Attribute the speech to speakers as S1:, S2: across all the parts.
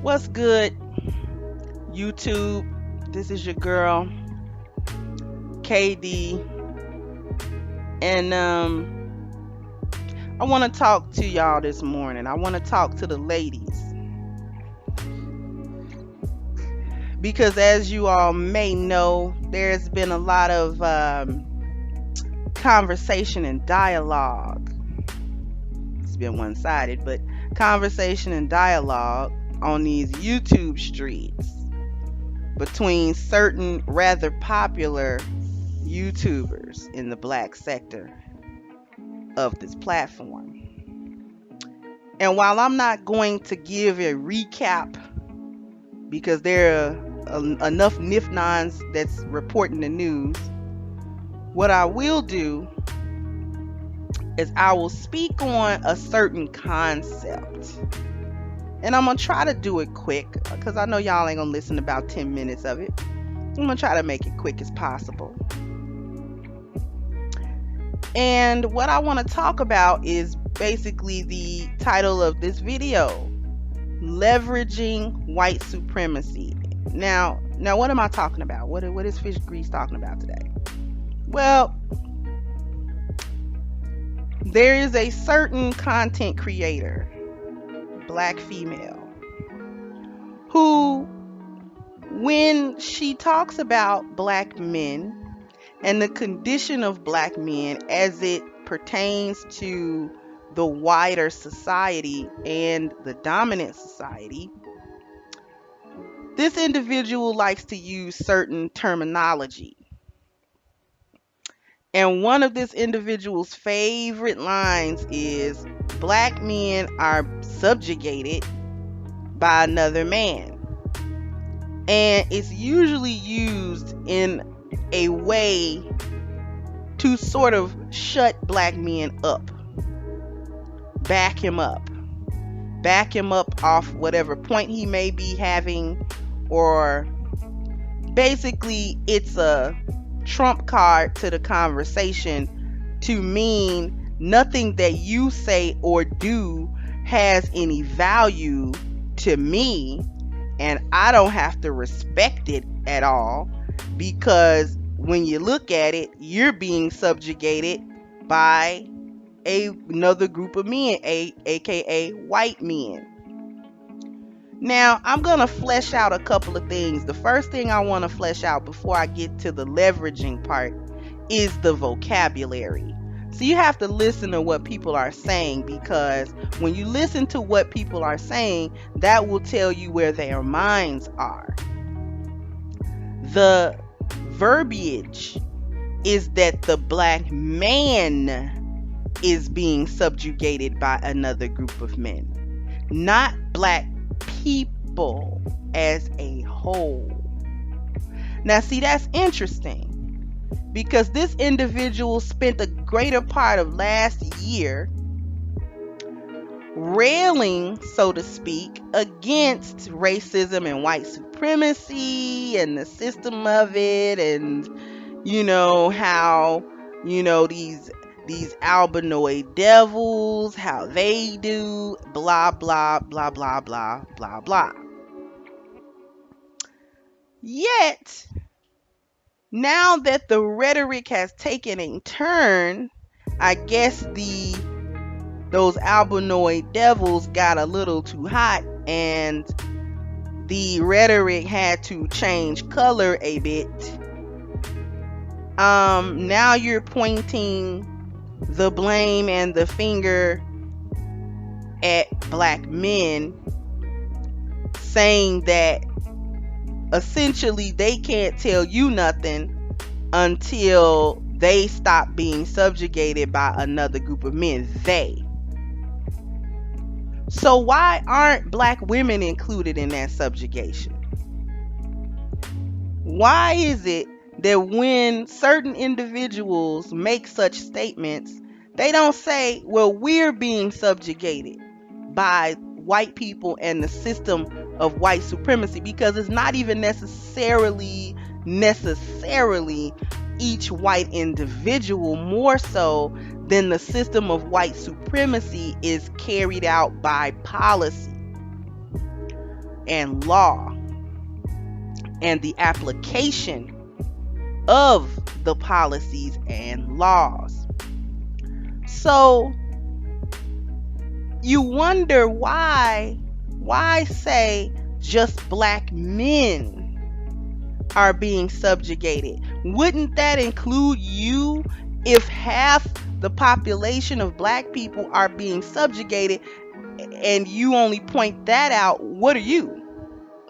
S1: What's good, YouTube? This is your girl, KD, and I want to talk to y'all this morning. I want to talk to the ladies because, as you all may know, there's been a lot of conversation and dialogue. It's been one-sided, but conversation and dialogue on these YouTube streets between certain rather popular YouTubers in the black sector of this platform. And while I'm not going to give a recap because there are enough NIFNONs that's reporting the news, what I will do is I will speak on a certain concept. And I'm going to try to do it quick because I know y'all ain't going to listen to about 10 minutes of it. I'm going to try to make it quick as possible. And what I want to talk about is basically the title of this video, Leveraging White Supremacy. Now what am I talking about? What is Fish Grease talking about today? Well, there is a certain content creator, black female, who, when she talks about black men and the condition of black men as it pertains to the wider society and the dominant society, this individual likes to use certain terminology. And one of this individual's favorite lines is, black men are subjugated by another man. And it's usually used in a way to sort of shut black men up, back him up off whatever point he may be having, or basically it's a trump card to the conversation to mean nothing that you say or do has any value to me, and I don't have to respect it at all, because when you look at it, you're being subjugated by another group of men, aka white men. Now, I'm going to flesh out a couple of things. The first thing I want to flesh out before I get to the leveraging part is the vocabulary. So you have to listen to what people are saying, because when you listen to what people are saying, that will tell you where their minds are. The verbiage is that the black man is being subjugated by another group of men, not black people as a whole. Now, see, that's interesting, because this individual spent the greater part of last year railing, so to speak, against racism and white supremacy and the system of it, and how these albinoid devils, how they do blah blah blah blah blah blah blah. Yet, now that the rhetoric has taken a turn, I guess those albinoid devils got a little too hot, and the rhetoric had to change color a bit. Now you're pointing the blame and the finger at black men, saying that essentially they can't tell you nothing until they stop being subjugated by another group of men. So why aren't black women included in that subjugation? Why is it that when certain individuals make such statements, they don't say, well, we're being subjugated by white people and the system of white supremacy? Because it's not even necessarily each white individual, more so than the system of white supremacy is carried out by policy. and law and the application of the policies and laws. So you wonder why say just black men are being subjugated? Wouldn't that include you? If half the population of black people are being subjugated and you only point that out, what are you?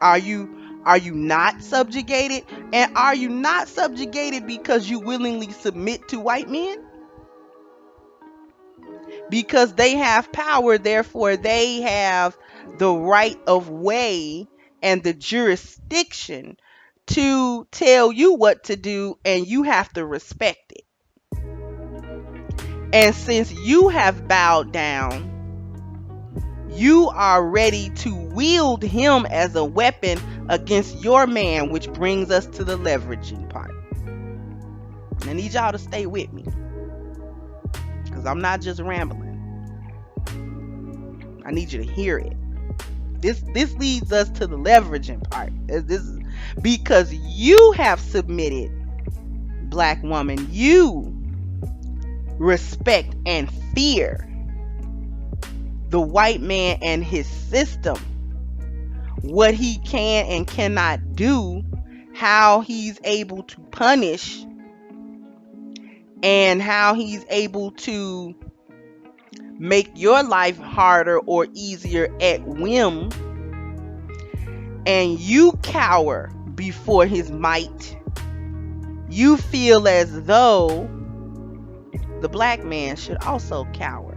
S1: Are you not subjugated? And are you not subjugated because you willingly submit to white men? Because they have power, therefore they have the right of way and the jurisdiction to tell you what to do, and you have to respect it. And since you have bowed down, you are ready to wield him as a weapon against your man, which brings us to the leveraging part. I need y'all to stay with me, because I'm not just rambling. I need you to hear it. This leads us to the leveraging part. This is because you have submitted, black woman. You respect and fear the white man and his system, what he can and cannot do, how he's able to punish, and how he's able to make your life harder or easier at whim. And you cower before his might. You feel as though the black man should also cower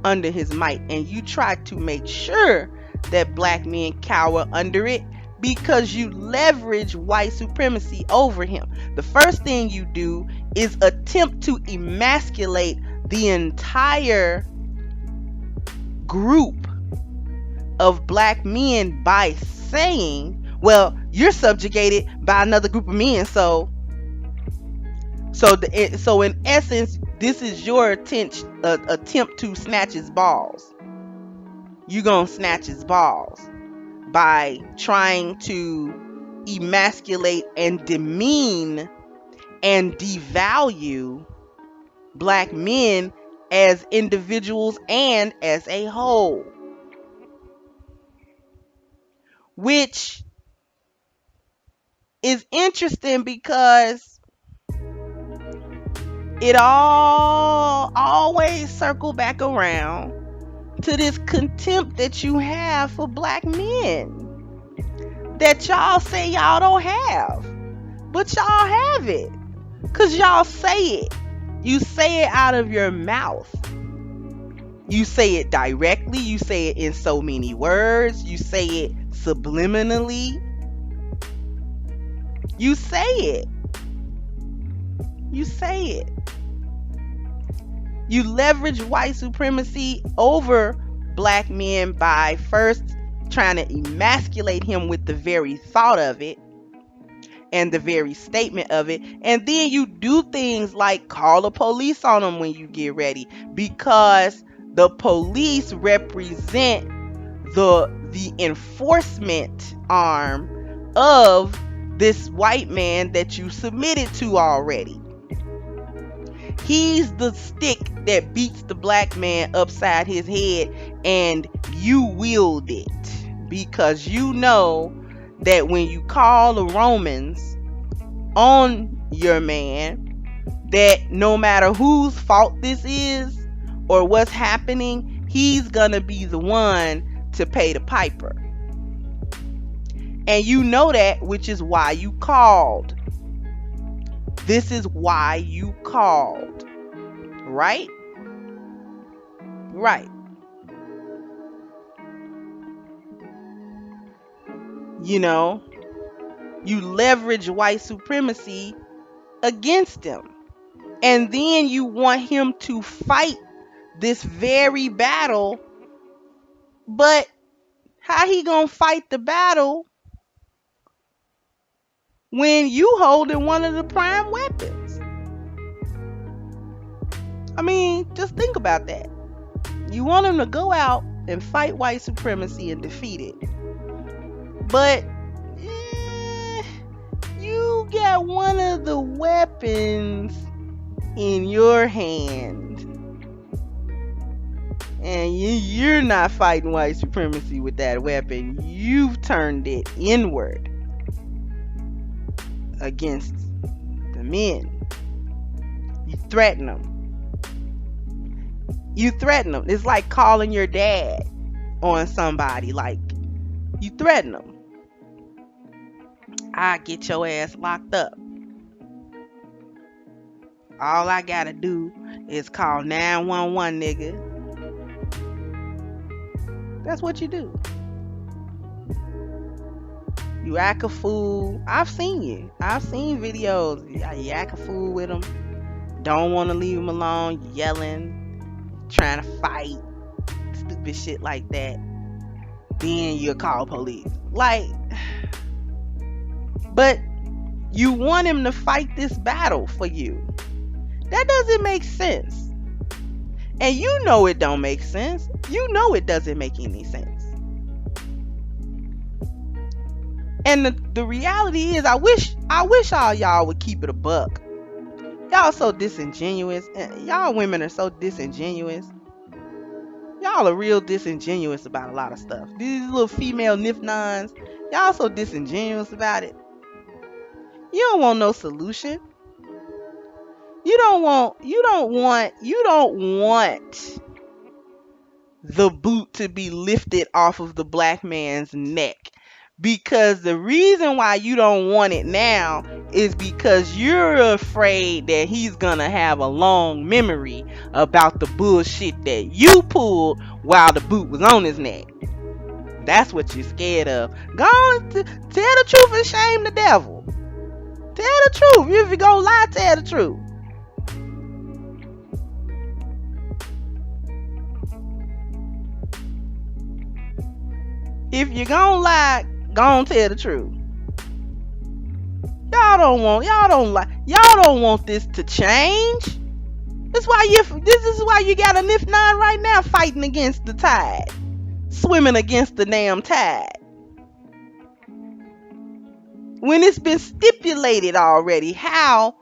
S1: under his might, and you try to make sure that black men cower under it because you leverage white supremacy over him. The first thing you do is attempt to emasculate the entire group of black men by saying, well, you're subjugated by another group of men, so in essence, this is your attempt to snatch his balls. You're gonna snatch his balls by trying to emasculate and demean and devalue black men as individuals and as a whole, which is interesting because it all always circle back around to this contempt that you have for black men that y'all say y'all don't have, but y'all have it because y'all say it. You say it out of your mouth. You say it directly. You say it in so many words. You say it subliminally. You say it. You say it. You leverage white supremacy over black men by first trying to emasculate him with the very thought of it and the very statement of it. And then you do things like call the police on them when you get ready, because the police represent the enforcement arm of this white man that you submitted to already. He's the stick that beats the black man upside his head, and you wield it because you know that when you call the Romans on your man, that no matter whose fault this is or what's happening, he's gonna be the one to pay the piper. And you know that, which is why you called. This is why you called. Right? Right. You know, you leverage white supremacy against him. And then you want him to fight this very battle. But how he gonna fight the battle when you holding one of the prime weapons? I mean, just think about that. You want him to go out and fight white supremacy and defeat it. But you got one of the weapons in your hand, and you're not fighting white supremacy with that weapon. You've turned it inward against the men. You threaten them. You threaten them. It's like calling your dad on somebody. Like, you threaten them. I get your ass locked up. All I gotta do is call 911, nigga. That's what you do. You act a fool. I've seen you. I've seen videos. You act a fool with them. Don't want to leave them alone. Yelling. Trying to fight. Stupid shit like that. Then you'll call police. Like, but you want him to fight this battle for you. That doesn't make sense. And you know it don't make sense. You know it doesn't make any sense. And the reality is, I wish all y'all would keep it a buck. Y'all so disingenuous. Y'all women are so disingenuous. Y'all are real disingenuous about a lot of stuff. These little female nif-nons, y'all so disingenuous about it. You don't want no solution. You don't want the boot to be lifted off of the black man's neck. Because the reason why you don't want it now is because you're afraid that he's gonna have a long memory about the bullshit that you pulled while the boot was on his neck. That's what you're scared of. Go on, tell the truth and shame the devil. Tell the truth. If you're gonna lie, tell the truth. If you're gonna lie, go on, tell the truth. Y'all don't want this to change. This is why you got a NIF9 right now fighting against the tide. Swimming against the damn tide. When it's been stipulated already how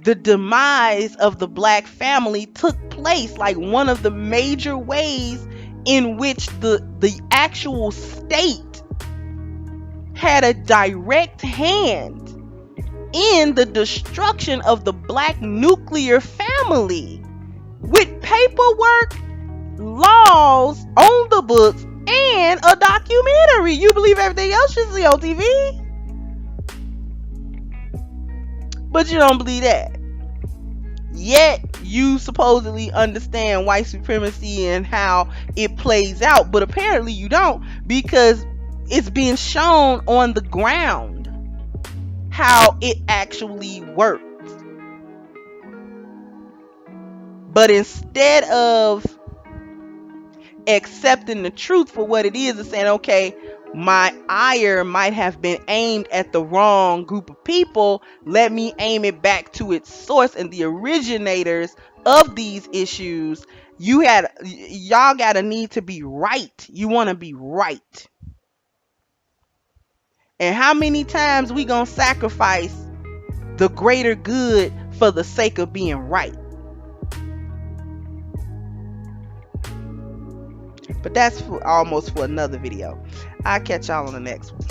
S1: the demise of the black family took place, like one of the major ways in which the actual state had a direct hand in the destruction of the black nuclear family, with paperwork, laws on the books, and a documentary. You believe everything else you see on TV, but you don't believe that. Yet you supposedly understand white supremacy and how it plays out, but apparently you don't, because it's being shown on the ground how it actually works. But instead of accepting the truth for what it is and saying, okay, my ire might have been aimed at the wrong group of people, let me aim it back to its source and the originators of these issues. Y'all gotta need to be right. You want to be right. And how many times we gonna sacrifice the greater good for the sake of being right? But that's almost for another video. I'll catch y'all on the next one.